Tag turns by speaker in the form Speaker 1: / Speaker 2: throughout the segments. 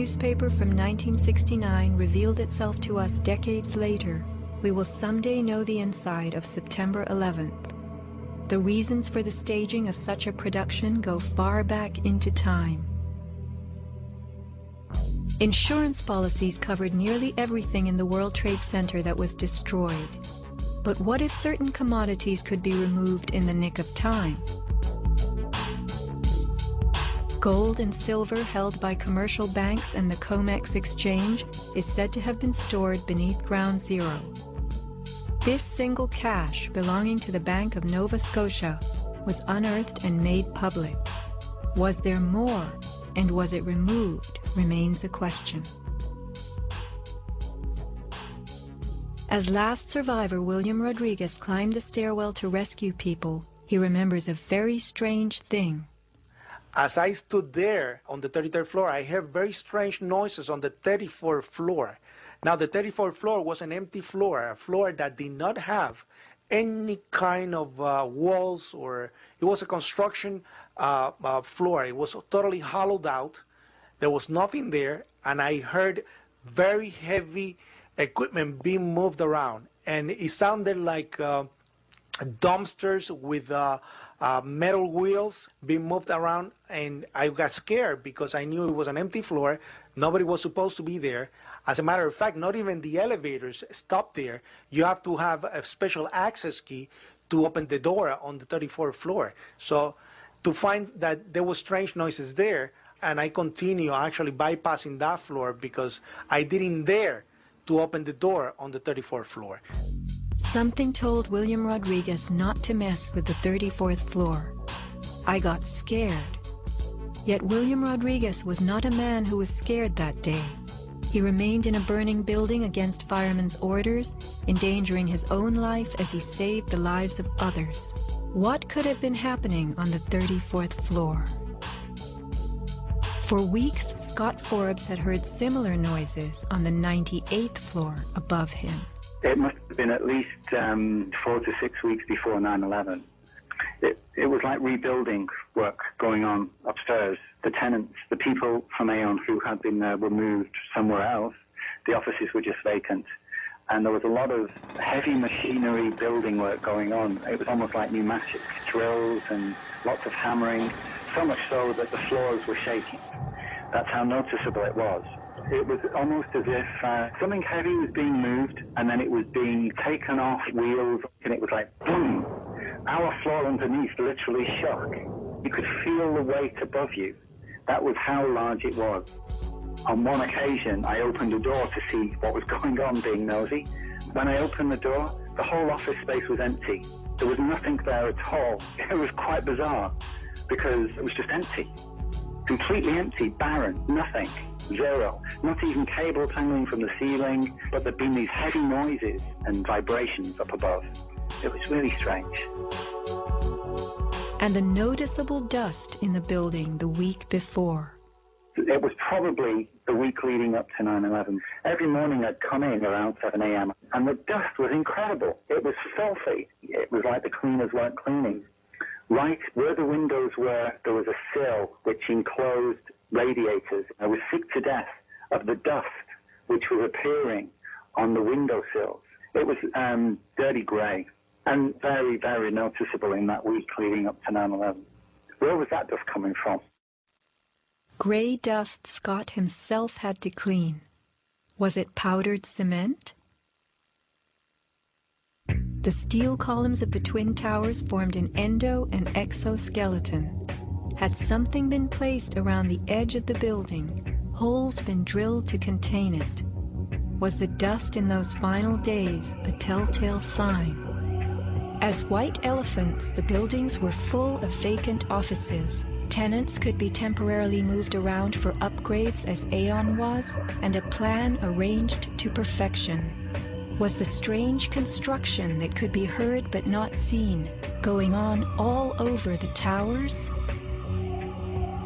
Speaker 1: newspaper from 1969 revealed itself to us decades later, we will someday know the inside of September 11th. The reasons for the staging of such a production go far back into time. Insurance policies covered nearly everything in the World Trade Center that was destroyed. But what if certain commodities could be removed in the nick of time? Gold and silver held by commercial banks and the COMEX exchange is said to have been stored beneath Ground Zero. This single cache belonging to the Bank of Nova Scotia was unearthed and made public. Was there more, and was it removed, remains a question. As last survivor William Rodriguez climbed the stairwell to rescue people, he remembers a very strange thing.
Speaker 2: As I stood there on the 33rd floor, I heard very strange noises on the 34th floor. Now, the 34th floor was an empty floor, a floor that did not have any kind of walls, or it was a construction floor. It was totally hollowed out. There was nothing there, and I heard very heavy equipment being moved around, and it sounded like dumpsters with metal wheels being moved around, and I got scared because I knew it was an empty floor. Nobody was supposed to be there. As a matter of fact, not even the elevators stopped there. You have to have a special access key to open the door on the 34th floor. So to find that there were strange noises there, and I continue actually bypassing that floor because I didn't dare to open the door on the 34th floor.
Speaker 1: Something told William Rodriguez not to mess with the 34th floor. I got scared. Yet William Rodriguez was not a man who was scared that day. He remained in a burning building against firemen's orders, endangering his own life as he saved the lives of others. What could have been happening on the 34th floor? For weeks, Scott Forbes had heard similar noises on the 98th floor above him.
Speaker 3: It must have been at least 4 to 6 weeks before 9/11. It was like rebuilding work going on upstairs. The tenants, the people from Aon who had been were moved somewhere else. The offices were just vacant. And there was a lot of heavy machinery building work going on. It was almost like pneumatic drills and lots of hammering, so much so that the floors were shaking. That's how noticeable it was. It was almost as if something heavy was being moved and then it was being taken off wheels, and it was like boom. Our floor underneath literally shook. You could feel the weight above you. That was how large it was. On one occasion, I opened a door to see what was going on, being nosy. When I opened the door, the whole office space was empty. There was nothing there at all. It was quite bizarre because it was just empty. Completely empty, barren, nothing, zero. Not even cables hanging from the ceiling, but there'd been these heavy noises and vibrations up above. It was really strange.
Speaker 1: And the noticeable dust in the building the week before.
Speaker 3: It was probably the week leading up to 9/11. Every morning I'd come in around 7 a.m. and the dust was incredible. It was filthy. It was like the cleaners weren't cleaning. Right where the windows were, there was a sill which enclosed radiators. I was sick to death of the dust which was appearing on the windowsills. It was dirty grey and very, very noticeable in that week leading up to 9/11. Where was that dust coming from?
Speaker 1: Grey dust Scott himself had to clean. Was it powdered cement? The steel columns of the Twin Towers formed an endo and exoskeleton. Had something been placed around the edge of the building, holes been drilled to contain it? Was the dust in those final days a telltale sign? As white elephants, the buildings were full of vacant offices. Tenants could be temporarily moved around for upgrades as Aon was, and a plan arranged to perfection. Was the strange construction that could be heard but not seen going on all over the towers?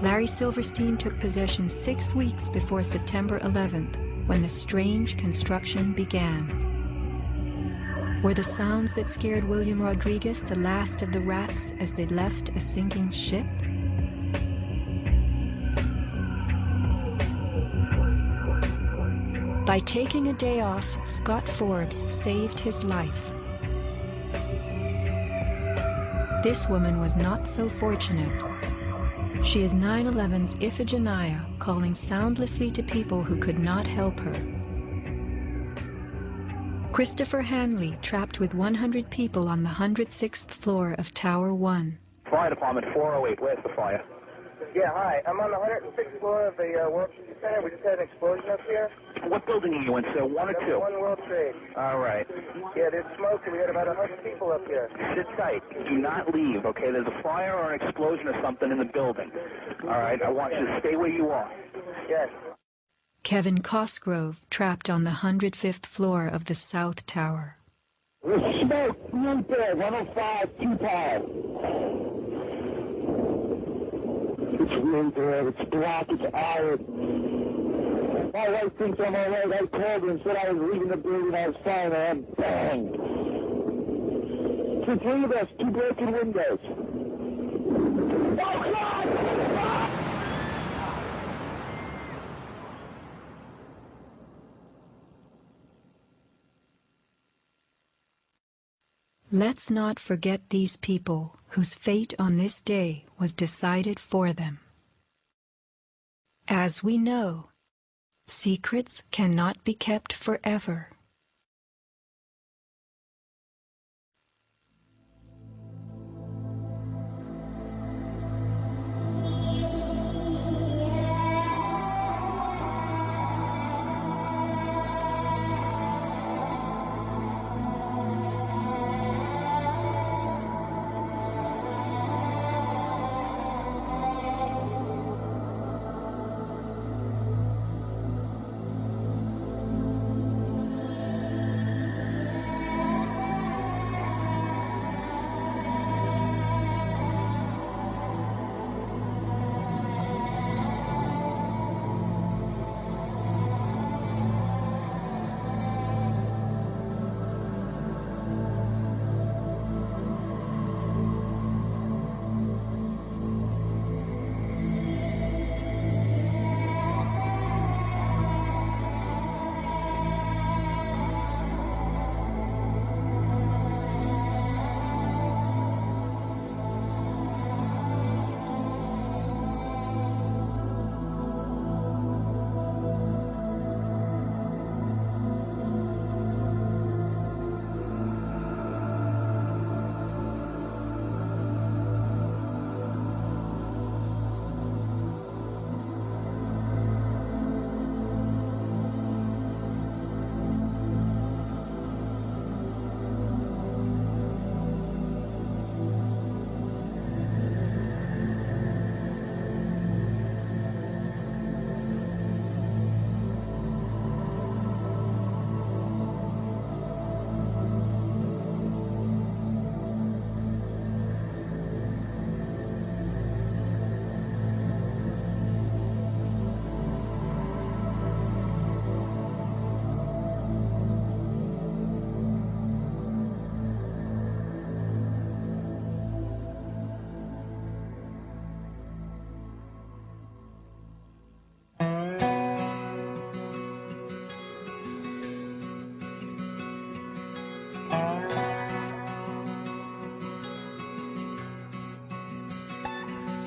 Speaker 1: Larry Silverstein took possession 6 weeks before September 11th, when the strange construction began. Were the sounds that scared William Rodriguez the last of the rats as they left a sinking ship? By taking a day off, Scott Forbes saved his life. This woman was not so fortunate. She is 9/11's Iphigenia, calling soundlessly to people who could not help her. Christopher Hanley, trapped with 100 people on the 106th floor of Tower 1.
Speaker 4: Fire Department 408, where's the fire?
Speaker 5: Yeah, hi. I'm on the 106th floor of the World Trade Center. We just had an explosion up here.
Speaker 4: What building are you in, sir? 1 or 2?
Speaker 5: 1 World Trade.
Speaker 4: All right.
Speaker 5: Yeah, there's smoke, and we had about 100 people up here.
Speaker 4: Sit tight. Do not leave, okay? There's a fire or an explosion or something in the building. All right? I want you to stay where you are.
Speaker 5: Yes.
Speaker 1: Kevin Cosgrove, trapped on the 105th floor of the South Tower.
Speaker 6: There's smoke right there, 105, 2-5. It's really bad. It's black. It's iron. My wife thinks I'm all right. I called her and said I was leaving the building. I was fine, and bang. It's the 3 of us, 2 broken windows. Oh, God!
Speaker 1: Let's not forget these people whose fate on this day was decided for them. As we know, secrets cannot be kept forever.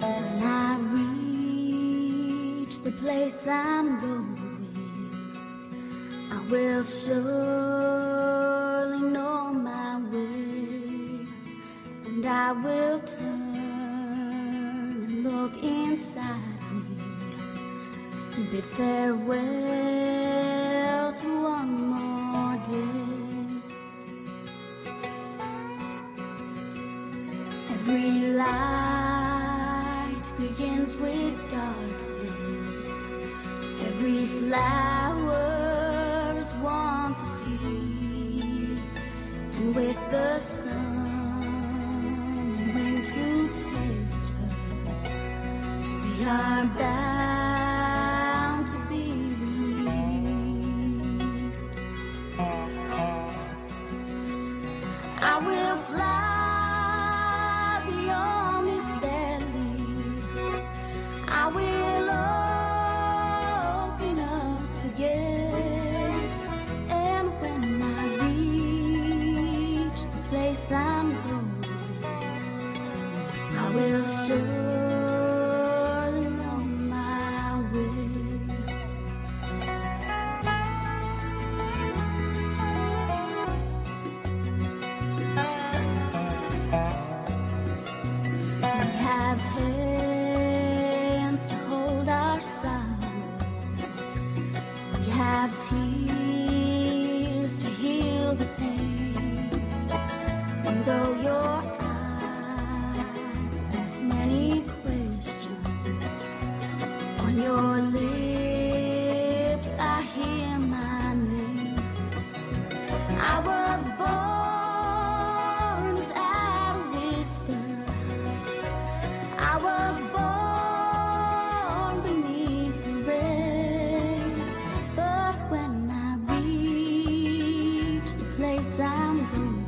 Speaker 7: When I reach the place I'm going, I will surely know my way, and I will turn and look inside me and bid farewell to one more day. Every light begins with darkness. Every flower is once a seed, and with the sun and wind to taste us, we are bound to be released. I will fly beyond this valley. I will open up the gate. have tears to heal the pain. And though your eyes ask many questions, on your lips I hear my name. I was born without a whisper. I was born beneath the rain. But when I reach the place I'm going,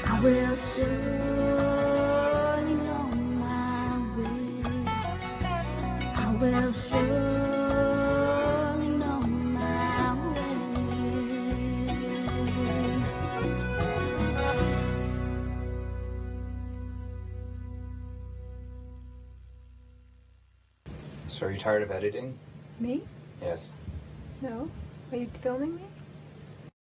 Speaker 7: I will surely know my way. I will surely know my way.
Speaker 8: So are you tired of editing?
Speaker 1: Me?
Speaker 8: Yes.
Speaker 1: No. Are you filming me?